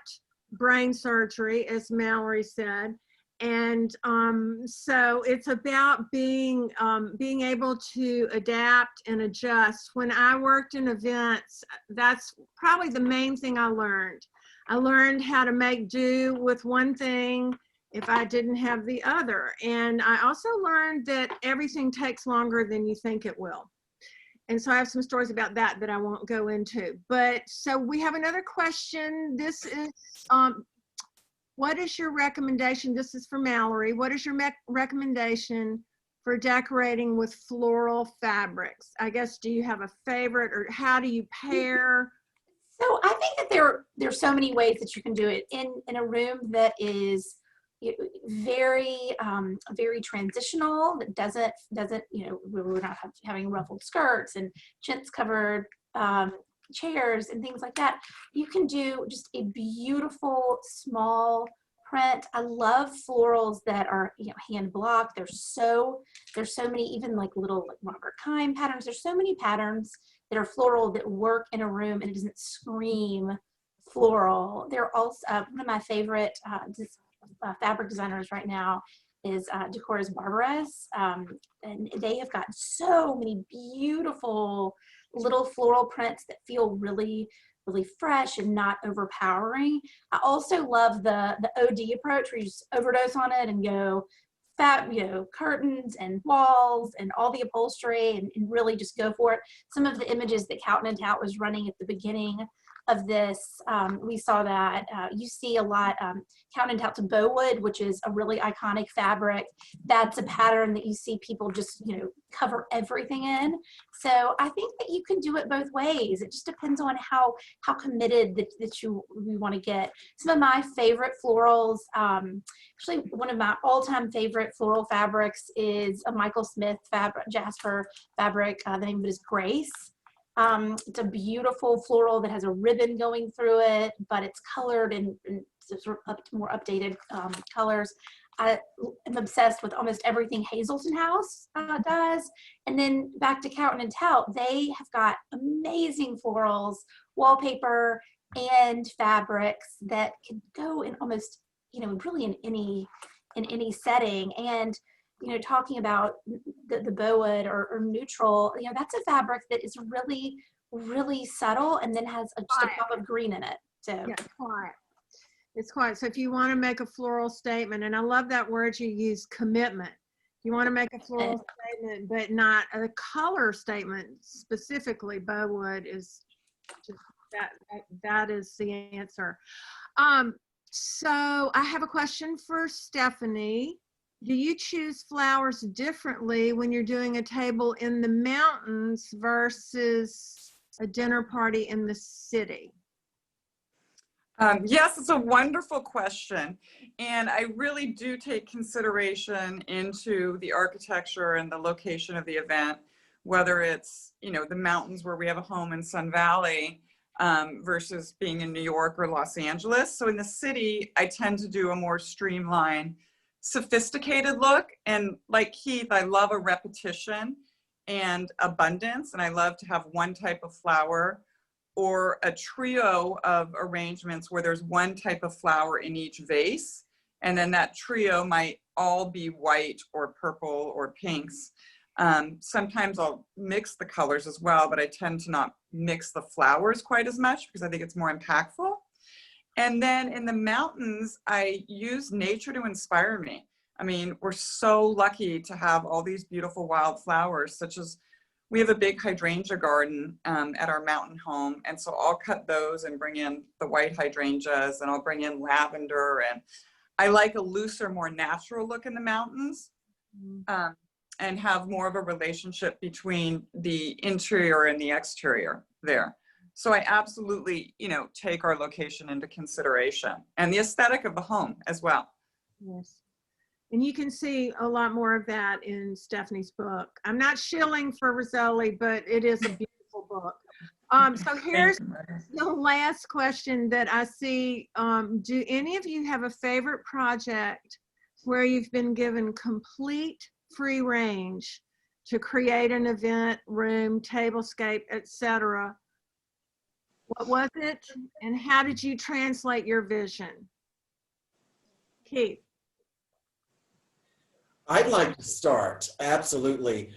brain surgery, as Mallory said. And so it's about being able to adapt and adjust. When I worked in events, that's probably the main thing I learned. I learned how to make do with one thing if I didn't have the other. And I also learned that everything takes longer than you think it will. And so I have some stories about that I won't go into. But so we have another question. This is, what is your recommendation? This is for Mallory. What is your recommendation for decorating with floral fabrics? I guess, do you have a favorite, or how do you pair? So I think that there's so many ways that you can do it in a room that is very very transitional, that doesn't we're not having ruffled skirts and chintz covered chairs and things like that. You can do just a beautiful small print. I love florals that are hand blocked. There's so many, even like little like Robert Kime patterns. There's so many patterns that are floral that work in a room and it doesn't scream floral. They're also one of my favorite fabric designers right now is Decora's Barbarous, and they have got so many beautiful little floral prints that feel really fresh and not overpowering. I also love the OD approach, where you just overdose on it and go curtains and walls and all the upholstery and really just go for it. Some of the images that Cowton and Tout was running at the beginning of this, we saw that you see a lot Cowton and Tout to Bowood, which is a really iconic fabric. That's a pattern that you see people just cover everything in. So I think that you can do it both ways. It just depends on how committed that you want to get. Some of my favorite florals, actually one of my all-time favorite floral fabrics is a Michael Smith Jasper fabric. The name of it is Grace. It's a beautiful floral that has a ribbon going through it, but it's colored in sort of more updated colors. I am obsessed with almost everything Hazelton House does. And then back to Cowton and Tout, they have got amazing florals, wallpaper, and fabrics that can go in almost, really in any setting. And talking about the Bowood or neutral, that's a fabric that is really subtle and then has just a pop of green in it. So yeah, it's quiet. So if you want to make a floral statement, and I love that word you use, commitment. You want to make a floral statement, but not a color statement specifically. Bowood is just that is the answer. So I have a question for Stephanie. Do you choose flowers differently when you're doing a table in the mountains versus a dinner party in the city? Yes, it's a wonderful question. And I really do take consideration into the architecture and the location of the event, whether it's, the mountains where we have a home in Sun Valley versus being in New York or Los Angeles. So in the city, I tend to do a more streamlined, sophisticated look. And like Keith, I love a repetition and abundance. And I love to have one type of flower or a trio of arrangements where there's one type of flower in each vase. And then that trio might all be white or purple or pinks. Sometimes I'll mix the colors as well, but I tend to not mix the flowers quite as much because I think it's more impactful. And then in the mountains, I use nature to inspire me. I mean, we're so lucky to have all these beautiful wildflowers, such as we have a big hydrangea garden at our mountain home. And so I'll cut those and bring in the white hydrangeas, and I'll bring in lavender. And I like a looser, more natural look in the mountains, and have more of a relationship between the interior and the exterior there. So I absolutely, take our location into consideration, and the aesthetic of the home as well. Yes. And you can see a lot more of that in Stephanie's book. I'm not shilling for Rizzoli, but it is a beautiful book. So here's the last question that I see. Do any of you have a favorite project where you've been given complete free range to create an event, room, tablescape, etc.? What was it, and how did you translate your vision? Keith. I'd like to start, absolutely.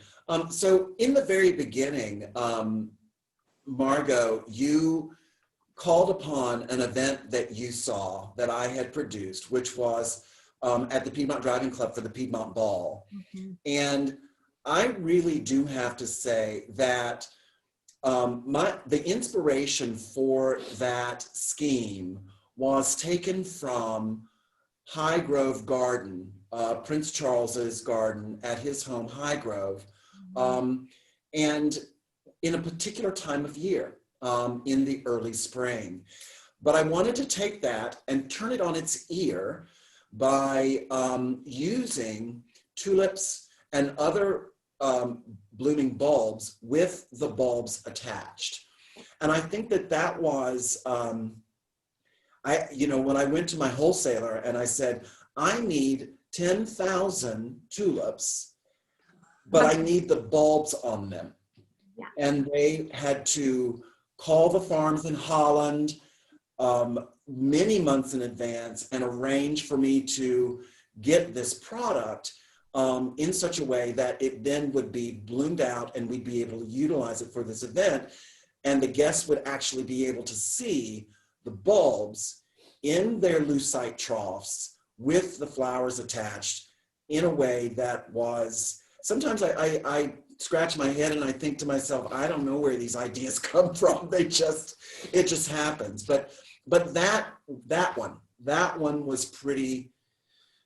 So in the very beginning, Margot, you called upon an event that you saw that I had produced, which was at the Piedmont Driving Club for the Piedmont Ball. Mm-hmm. And I really do have to say that the inspiration for that scheme was taken from Highgrove Garden, Prince Charles's garden at his home, Highgrove, and in a particular time of year, in the early spring. But I wanted to take that and turn it on its ear by using tulips and other blooming bulbs with the bulbs attached. And I think that was, when I went to my wholesaler and I said, I need 10,000 tulips, but I need the bulbs on them. Yeah. And they had to call the farms in Holland many months in advance and arrange for me to get this product in such a way that it then would be bloomed out and we'd be able to utilize it for this event. And the guests would actually be able to see the bulbs in their lucite troughs with the flowers attached in a way that was, sometimes I scratch my head and I think to myself, I don't know where these ideas come from. It just happens. But that one was pretty,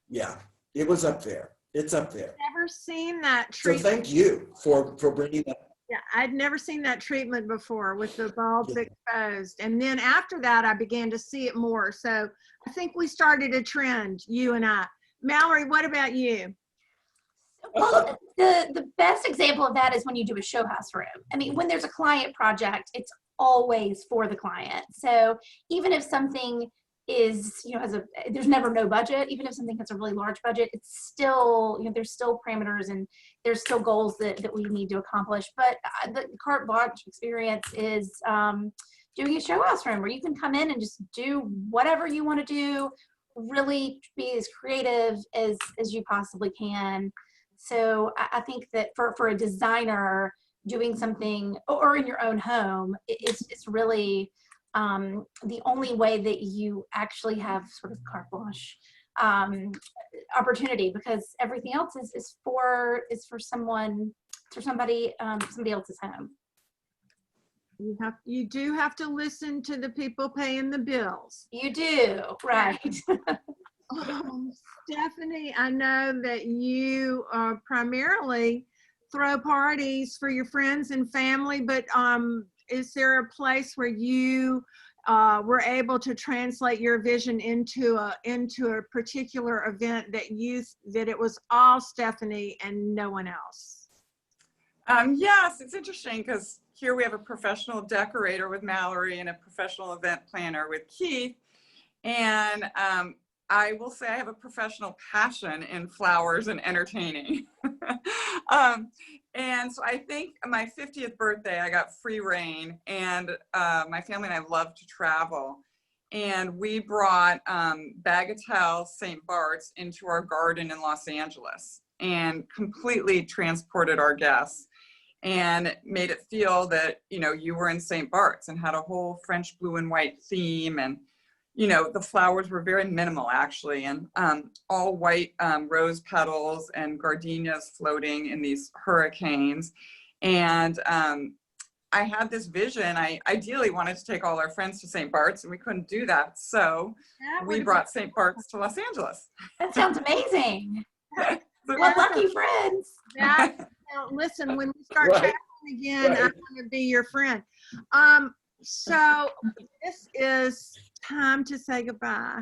yeah, it was up there. It's up there. Never seen that treatment. So thank you for bringing that. Yeah, I'd never seen that treatment before with the bulbs exposed. And then after that, I began to see it more. So I think we started a trend, you and I. Mallory, what about you? Well, the best example of that is when you do a show house room. I mean, when there's a client project, it's always for the client. So even if something is, there's never no budget, even if something has a really large budget, it's still, there's still parameters and there's still goals that we need to accomplish. But the carte blanche experience is doing a show house room where you can come in and just do whatever you want to do, really be as creative as you possibly can. So I think that for a designer, doing something, or in your own home, it's really the only way that you actually have sort of carte blanche opportunity, because everything else is for somebody else's home. You do have to listen to the people paying the bills. You do, right. Stephanie, I know that you primarily throw parties for your friends and family, but is there a place where you were able to translate your vision into a particular event that it was all Stephanie and no one else? Yes, it's interesting because here we have a professional decorator with Mallory and a professional event planner with Keith. And I will say I have a professional passion in flowers and entertaining. And so I think my 50th birthday, I got free reign, and my family and I love to travel. And we brought Bagatelle St. Bart's into our garden in Los Angeles and completely transported our guests and made it feel that, you were in St. Bart's, and had a whole French blue and white theme. And the flowers were very minimal, actually, and all white rose petals and gardenias floating in these hurricanes. And I had this vision. I ideally wanted to take all our friends to St. Bart's, and we couldn't do that. So we brought St. Bart's to Los Angeles. That sounds amazing. So What lucky friends. Now, listen, when we start Right. traveling again, Right. I'm going to be your friend. So this is time to say goodbye.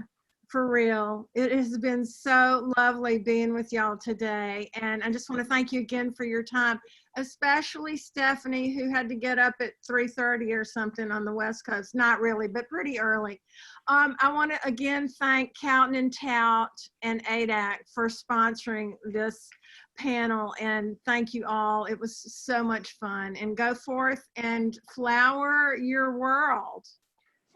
For real. It has been so lovely being with y'all today. And I just want to thank you again for your time, especially Stephanie, who had to get up at 3:30 or something on the West Coast. Not really, but pretty early. I want to again thank Calton and Tout and ADAC for sponsoring this panel, and thank you all. It was so much fun, and go forth and flower your world.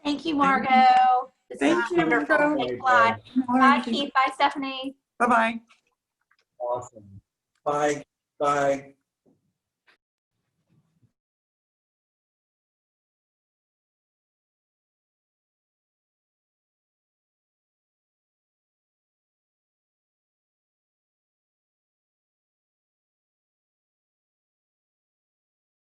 Thank you, Margot. This Thank is you, wonderful. Margot. Thanks a lot. Bye, Keith. Bye, Stephanie. Bye-bye. Awesome. Bye. Bye.